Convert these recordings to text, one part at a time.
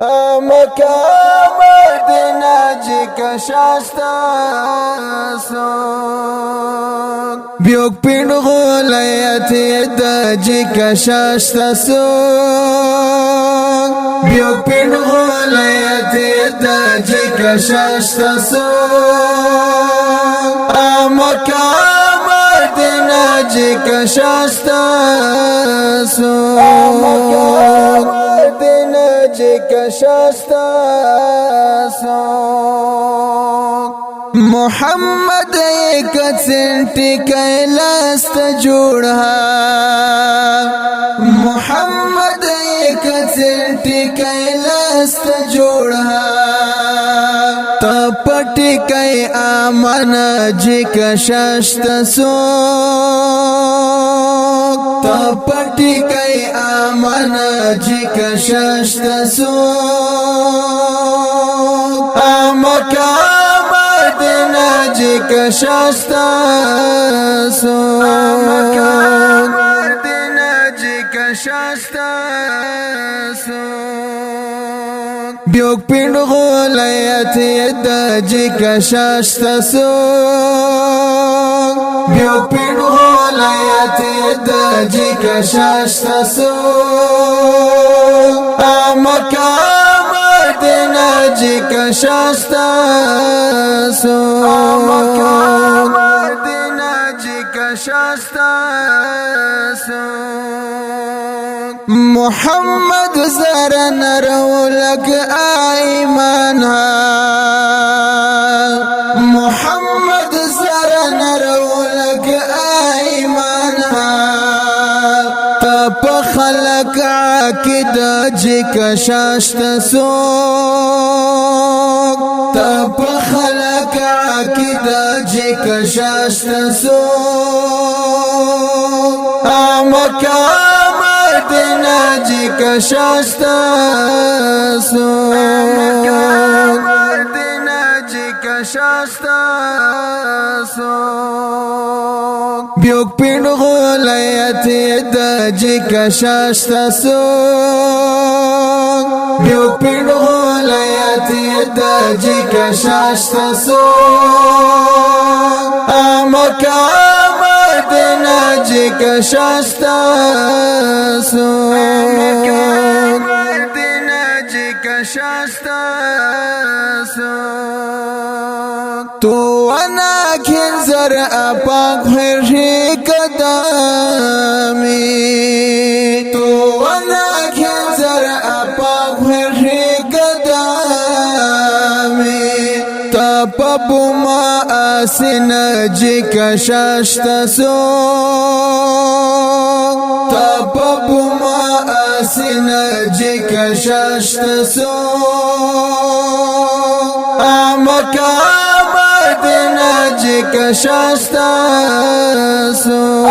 مکہ مدینہ جی کا شاستا سوک بیوک پینڈ غولیتی دا جی کا شاستا سوک بیوک پینڈ غولیتی دا جی کا شاستا سوک مکہ مدینہ جی کا شاستا سوک جی کا شاستا سوک محمد ایک سنٹی کیلاست جوڑا محمد ایک سنٹی کیلاست جوڑا تپٹی کئی آمن جی کا شاستا سوک تپٹی کئی آمن جی کا شاستا سوک مکہ مدینہ جی کا شاستا سوک مدینہ جی کا شاستا سوک بیوک پینڈ غولیتی دا جی کا شاستا سوک بیوک پینڈ غولیتی دا جی کا شاستا سوک مکہ مدینہ جی کا شاستا سوک مدینہ جی کا شاستا سوک محمد زر نرولک ایمان محمد زر نرولک ایمان تپ خلق عقیدہ جی کا شاستا سوک تپ خلق عقیدہ جی کا شاستا سوک مکہ مدینہ جی کا شاستا سوک مدینہ جی کا شاستا سوک بیوک پینڈ غولیتی دا جی کا شاستا سوک بیوک پینڈ غولیتی دا جی کا شاستا سوک مکہ مدینہ جی کا شاستا سوک مدینہ جی کا شاستا سوک تو انا کھنزر اپاک خیرشی قدامی تو انا کھنزر اپاک خیرشی قدامی تپپو ما آسن جی کا شاستا سوک تپپو ما آسن جی کا شاستا سوک مکہ مدینہ جی کا شاستا سوک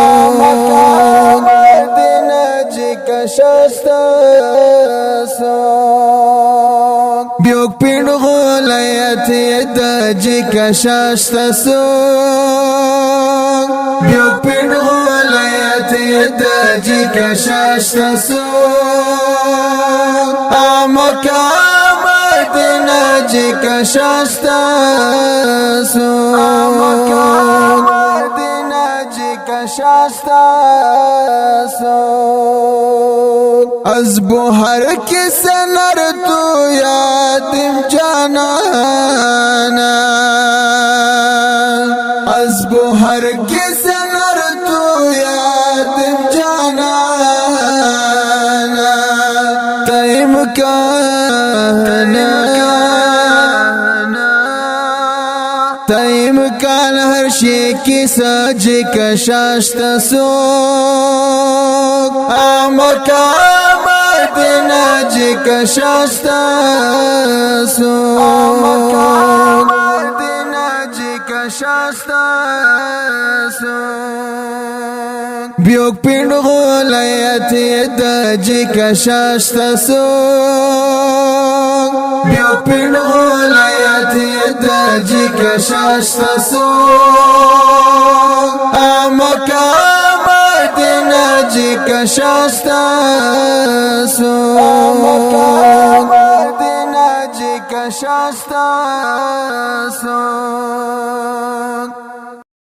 مدینہ جی کا شاستا سوک بیوک پینڈ غولیتی دا جی کا شاستا سوک بیوک پینڈ غولیتی دا جی کا شاستا سوک مکہ مدینہ جی کا شاستا سوک مدینہ جی کا شاستا سوک از بوہر کی سنر تو یادم جانانا از بوہر کی سنر تو یادم جانانا تیم کانا تیم کان ہر شی کی سج کا شاستا سوک مکہ مدینہ جی کا شاستا سوک مدینہ جی کا شاستا سوک بیوک پینڈ غولیتی دا جی کا شاستا سوک بیوک پینڈ غولیتی دا جی کا شاستا سوک مکہ مدینہ جی کا شاستا سوک چې کشاستا سو